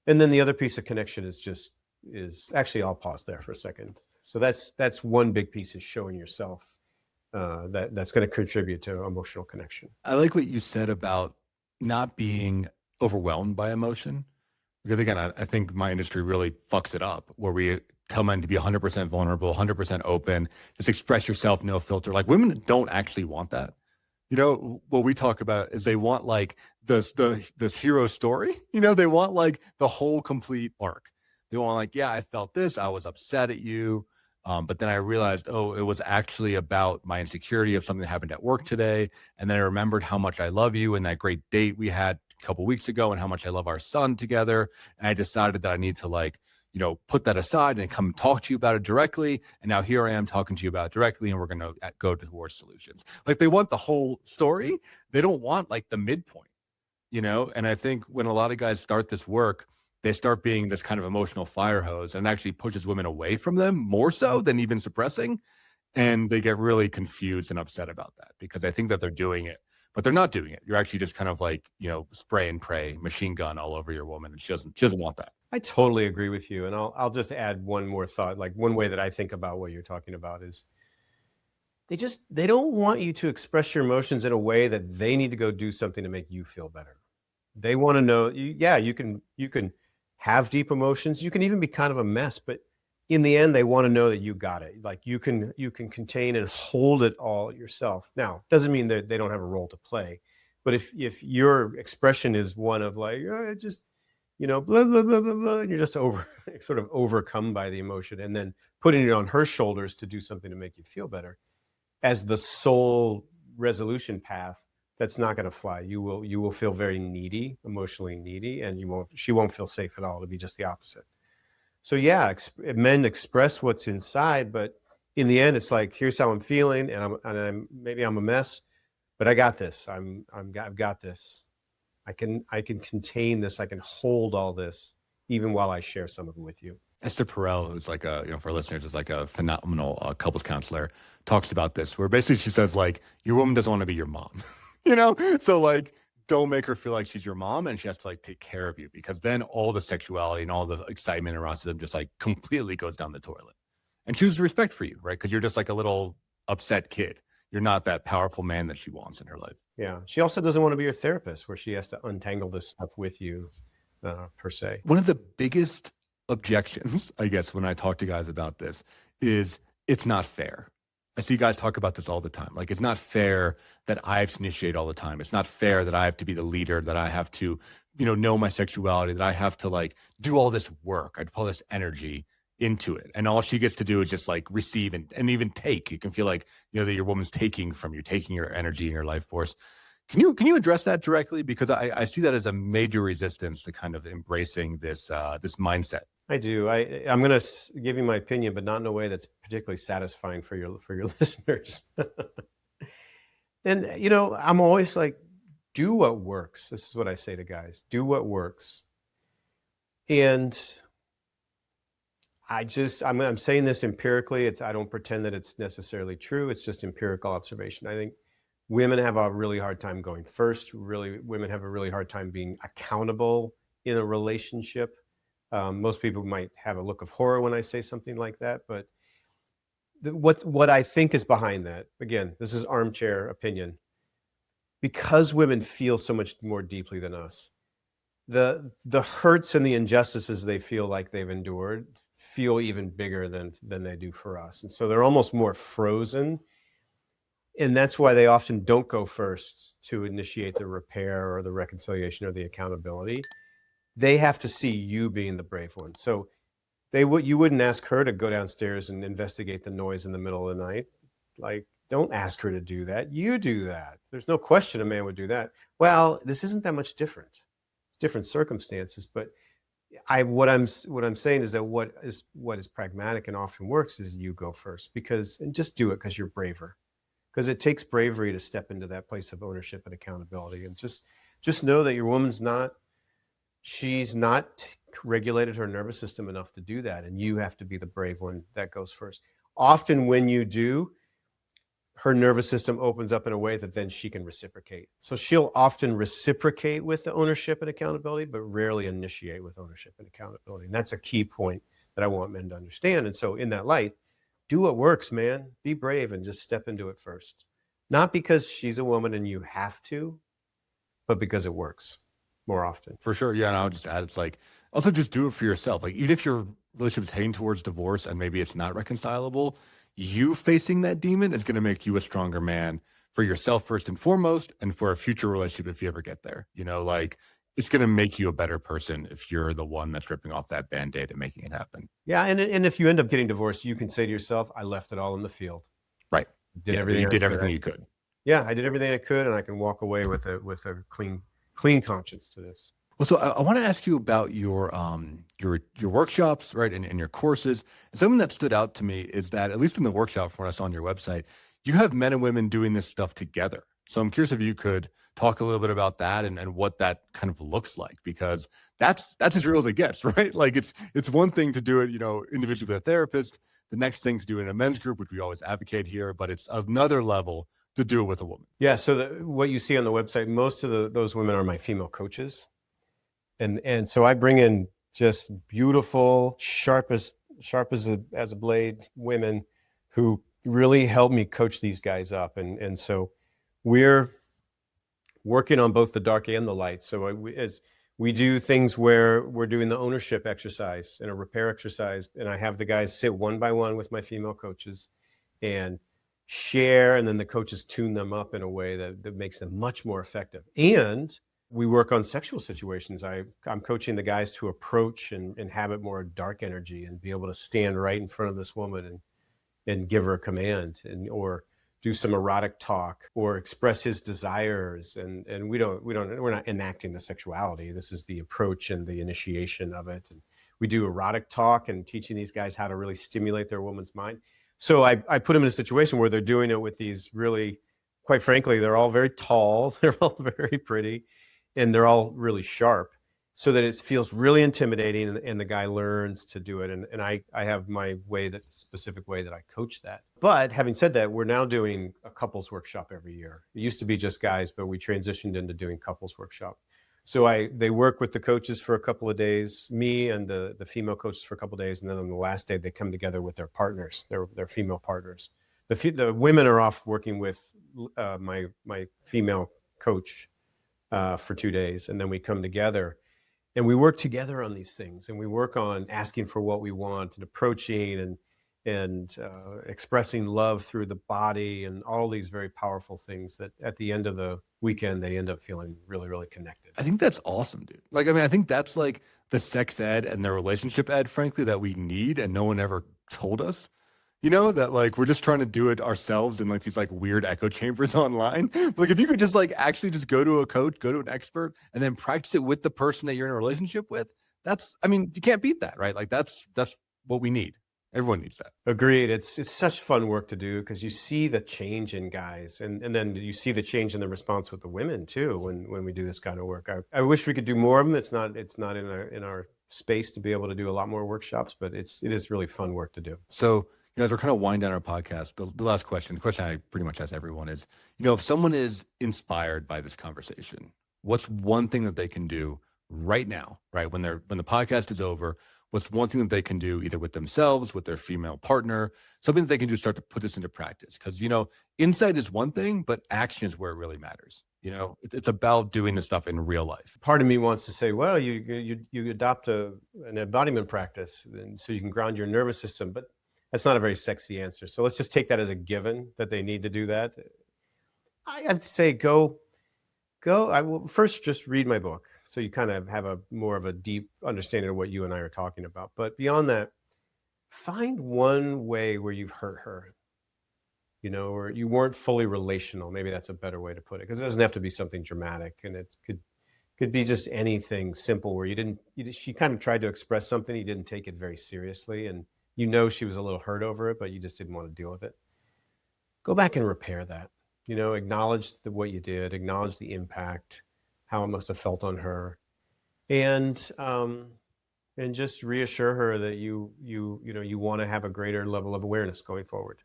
And then the other piece of connection is actually, I'll pause there for a second. So that's one big piece, is showing yourself. That's going to contribute to emotional connection. I like what you said about not being overwhelmed by emotion, because again, I think my industry really fucks it up, where we tell men to be 100% vulnerable, 100% open, just express yourself, no filter. Like women don't actually want that. You know, what we talk about is they want like this hero story. You know, they want like the whole complete arc. They want like, yeah, I felt this, I was upset at you. But then I realized, oh, it was actually about my insecurity of something that happened at work today. And then I remembered how much I love you and that great date we had a couple weeks ago and how much I love our son together. And I decided that I need to like, you know, put that aside and come talk to you about it directly. And now here I am talking to you about it directly, and we're going to go towards solutions. Like they want the whole story. They don't want like the midpoint, you know? And I think when a lot of guys start this work, they start being this kind of emotional fire hose, and actually pushes women away from them more so than even suppressing. And they get really confused and upset about that because they think that they're doing it, but they're not doing it. You're actually just kind of like, you know, spray and pray, machine gun all over your woman. And she doesn't want that. I totally agree with you. And I'll just add one more thought. Like one way that I think about what you're talking about is they don't want you to express your emotions in a way that they need to go do something to make you feel better. They want to know, you can have deep emotions. You can even be kind of a mess, but in the end, they want to know that you got it. Like you can contain and hold it all yourself. Now, doesn't mean that they don't have a role to play, but if your expression is one of like, just, you know, blah, blah, blah, blah, blah, and you're just sort of overcome by the emotion and then putting it on her shoulders to do something to make you feel better as the sole resolution path, that's not going to fly. You will feel very needy, emotionally needy, and she won't feel safe at all. It'll be just the opposite. So yeah, men express what's inside, but in the end, it's like, here's how I'm feeling, and maybe I'm a mess, but I got this. I've got this. I can contain this. I can hold all this, even while I share some of it with you. Esther Perel, who's like a, you know, for our listeners, is like a phenomenal couples counselor, talks about this, where basically she says like, your woman doesn't want to be your mom. You know, so like, don't make her feel like she's your mom and she has to like take care of you, because then all the sexuality and all the excitement around them just like completely goes down the toilet. And she has respect for you, right? Because you're just like a little upset kid. You're not that powerful man that she wants in her life. Yeah. She also doesn't want to be your therapist where she has to untangle this stuff with you, per se. One of the biggest objections, I guess, when I talk to guys about this is it's not fair. I see guys talk about this all the time. Like, it's not fair that I have to initiate all the time. It's not fair that I have to be the leader, that I have to, you know my sexuality, that I have to like do all this work. I'd pull this energy into it. And all she gets to do is just like receive and even take. You can feel like, you know, that your woman's taking from you, taking your energy and your life force. Can you address that directly? Because I see that as a major resistance to kind of embracing this mindset. I do. I'm going to give you my opinion, but not in a way that's particularly satisfying for your listeners. And, you know, I'm always like, do what works. This is what I say to guys. Do what works. And I'm saying this empirically. I don't pretend that it's necessarily true. It's just empirical observation. I think women have a really hard time going first. Women have a really hard time being accountable in a relationship. Most people might have a look of horror when I say something like that, but what I think is behind that, again, this is armchair opinion, because women feel so much more deeply than us. The hurts and the injustices they feel like they've endured feel even bigger than they do for us. And so they're almost more frozen. And that's why they often don't go first to initiate the repair or the reconciliation or the accountability. They have to see you being the brave one. So you wouldn't ask her to go downstairs and investigate the noise in the middle of the night. Like, don't ask her to do that. You do that. There's no question a man would do that. Well, this isn't that much different. It's different circumstances, but what I'm saying is that what is pragmatic and often works is you go first, and just do it because you're braver. Because it takes bravery to step into that place of ownership and accountability. And just know that your woman's she's not regulated her nervous system enough to do that. And you have to be the brave one that goes first. Often when you do, her nervous system opens up in a way that then she can reciprocate. So she'll often reciprocate with the ownership and accountability, but rarely initiate with ownership and accountability. And that's a key point that I want men to understand. And so in that light, do what works, man. Be brave and just step into it first. Not because she's a woman and you have to, but because it works more often. For sure. Yeah. And I'll just add, it's like, also just do it for yourself. Like, even if you're relationship's heading towards divorce and maybe it's not reconcilable, you facing that demon is going to make you a stronger man for yourself first and foremost, and for a future relationship if you ever get there. Like it's going to make you a better person if you're the one that's ripping off that band-aid and making it happen. Yeah, and if you end up getting divorced, you can say to yourself, I left it all in the field. Right. Did Yeah, everything you did I everything could. you could. Yeah, I did everything I could, and I can walk away with a clean conscience to this. Well, so I want to ask you about your workshops, right, and your courses. And something that stood out to me is that, at least in the workshop from what I saw on your website, you have men and women doing this stuff together. So I'm curious if you could talk a little bit about that and what that kind of looks like, because that's as real as it gets, right? Like it's one thing to do it, individually with a therapist. The next thing to do it in a men's group, which we always advocate here, but it's another level to do it with a woman. Yeah. So what you see on the website, most of those women are my female coaches. And so I bring in just beautiful, sharp as a blade women who really help me coach these guys up. And so we're working on both the dark and the light. So as we do things where we're doing the ownership exercise and a repair exercise, and I have the guys sit one by one with my female coaches and share, and then the coaches tune them up in a way that makes them much more effective. And we work on sexual situations. I'm coaching the guys to approach and inhabit more dark energy and be able to stand right in front of this woman and give her a command, or do some erotic talk or express his desires. And we're not enacting the sexuality. This is the approach and the initiation of it. And we do erotic talk and teaching these guys how to really stimulate their woman's mind. So I put them in a situation where they're doing it with these really, quite frankly, they're all very tall, they're all very pretty, and they're all really sharp, so that it feels really intimidating, and the guy learns to do it. And I have my way, that specific way that I coach that. But having said that, we're now doing a couples workshop every year. It used to be just guys, but we transitioned into doing couples workshop. So they work with the coaches for a couple of days, me and the female coaches for a couple of days, and then on the last day they come together with their partners, their female partners. The women are off working with my female coach for 2 days, and then we come together and we work together on these things, and we work on asking for what we want and approaching and expressing love through the body, and all these very powerful things that at the end of the weekend they end up feeling really, really connected. I think that's awesome, dude. Like, I mean, I think that's like the sex ed and the relationship ed, frankly, that we need, and no one ever told us. That like we're just trying to do it ourselves in like these like weird echo chambers online. Like if you could just like actually just go to a coach, go to an expert, and then practice it with the person that you're in a relationship with, you can't beat that, right? Like that's what we need. Everyone needs that. Agreed. It's such fun work to do, because you see the change in guys, and then you see the change in the response with the women too when we do this kind of work. I wish we could do more of them. It's not in our space to be able to do a lot more workshops, but it is really fun work to do. So, as we're kind of winding down our podcast, the last question, the question I pretty much ask everyone is, if someone is inspired by this conversation, what's one thing that they can do right now, right? When the podcast is over, what's one thing that they can do either with themselves, with their female partner, something that they can do to start to put this into practice? Because, insight is one thing, but action is where it really matters. It's about doing this stuff in real life. Part of me wants to say, well, you adopt an embodiment practice, and so you can ground your nervous system, but that's not a very sexy answer. So let's just take that as a given that they need to do that. I have to say, go. I will first just read my book, so you kind of have a more of a deep understanding of what you and I are talking about. But beyond that, find one way where you've hurt her, or you weren't fully relational. Maybe that's a better way to put it, because it doesn't have to be something dramatic, and it could be just anything simple where she kind of tried to express something, you didn't take it very seriously, and she was a little hurt over it, but you just didn't want to deal with it. Go back and repair that. Acknowledge what you did, acknowledge the impact, how it must have felt on her, and just reassure her that you want to have a greater level of awareness going forward.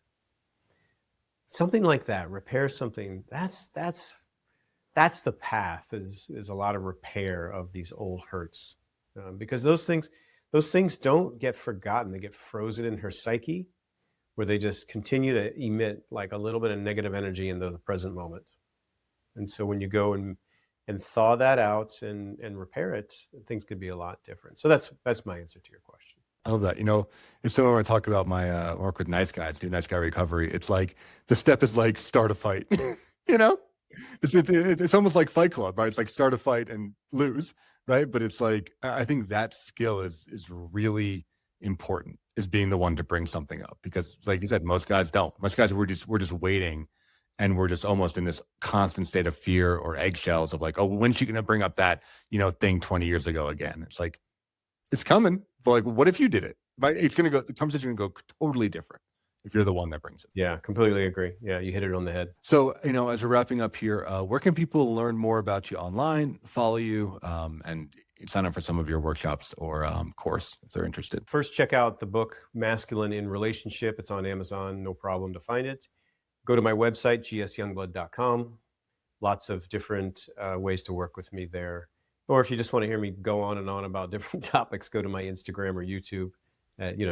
Something like that, repair something. That's the path. Is a lot of repair of these old hurts, because those things don't get forgotten. They get frozen in her psyche, where they just continue to emit like a little bit of negative energy into the present moment. And so when you go and thaw that out and repair it, things could be a lot different. So that's my answer to your question. I love that. You know, if someone were to talk about my work with nice guys, do nice guy recovery, it's like the step is like start a fight. You know, it's almost like Fight Club, right? It's like start a fight and lose, right? But it's like I think that skill is really important, is being the one to bring something up, because like you said, most guys don't. Most guys we're just waiting, and we're just almost in this constant state of fear or eggshells of like, oh, when's she going to bring up that, you know, thing 20 years ago again? It's like, it's coming, but like, what if you did it? Right? It's going to go, the conversation going to go totally different if you're the one that brings it. Yeah, completely agree. Yeah, you hit it on the head. So, you know, as we're wrapping up here, where can people learn more about you online, follow you, and sign up for some of your workshops or course if they're interested? First, check out the book, Masculine in Relationship. It's on Amazon, no problem to find it. Go to my website, gsyoungblood.com. Lots of different ways to work with me there. Or if you just want to hear me go on and on about different topics, go to my Instagram or YouTube.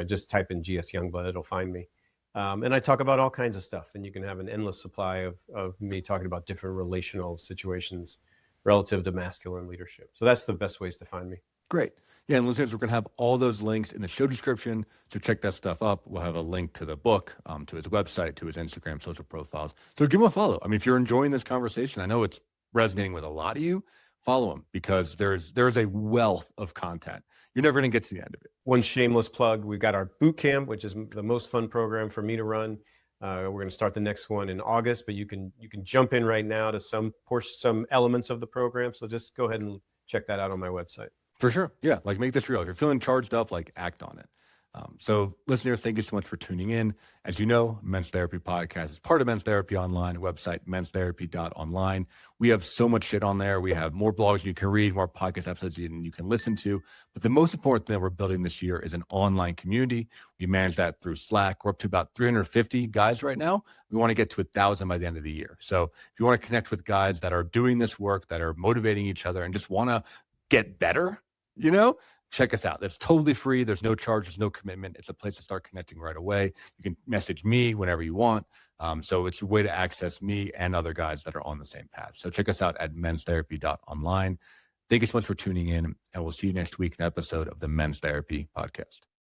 Just type in GS Youngblood, it'll find me. And I talk about all kinds of stuff, and you can have an endless supply of me talking about different relational situations relative to masculine leadership. So that's the best ways to find me. Great. Yeah, and listeners, we're going to have all those links in the show description. So check that stuff up. We'll have a link to the book, to his website, to his Instagram, social profiles. So give him a follow. I mean, if you're enjoying this conversation, I know it's resonating with a lot of you, follow him, because there's a wealth of content. You're never going to get to the end of it. One shameless plug, we've got our Bootcamp, which is the most fun program for me to run. We're going to start the next one in August, but you can jump in right now to some elements of the program. So just go ahead and check that out on my website. For sure. Yeah. Like, make this real. If you're feeling charged up, like, act on it. So listeners, thank you so much for tuning in. As you know, Men's Therapy Podcast is part of Men's Therapy Online, website, menstherapy.online. We have so much shit on there. We have more blogs you can read, more podcast episodes you can listen to. But the most important thing that we're building this year is an online community. We manage that through Slack. We're up to about 350 guys right now. We want to get to 1,000 by the end of the year. So if you want to connect with guys that are doing this work, that are motivating each other, and just want to get better, you know, check us out. That's totally free. There's no charge. There's no commitment. It's a place to start connecting right away. You can message me whenever you want. So it's a way to access me and other guys that are on the same path. So check us out at menstherapy.online. Thank you so much for tuning in, and we'll see you next week in an episode of the Men's Therapy Podcast.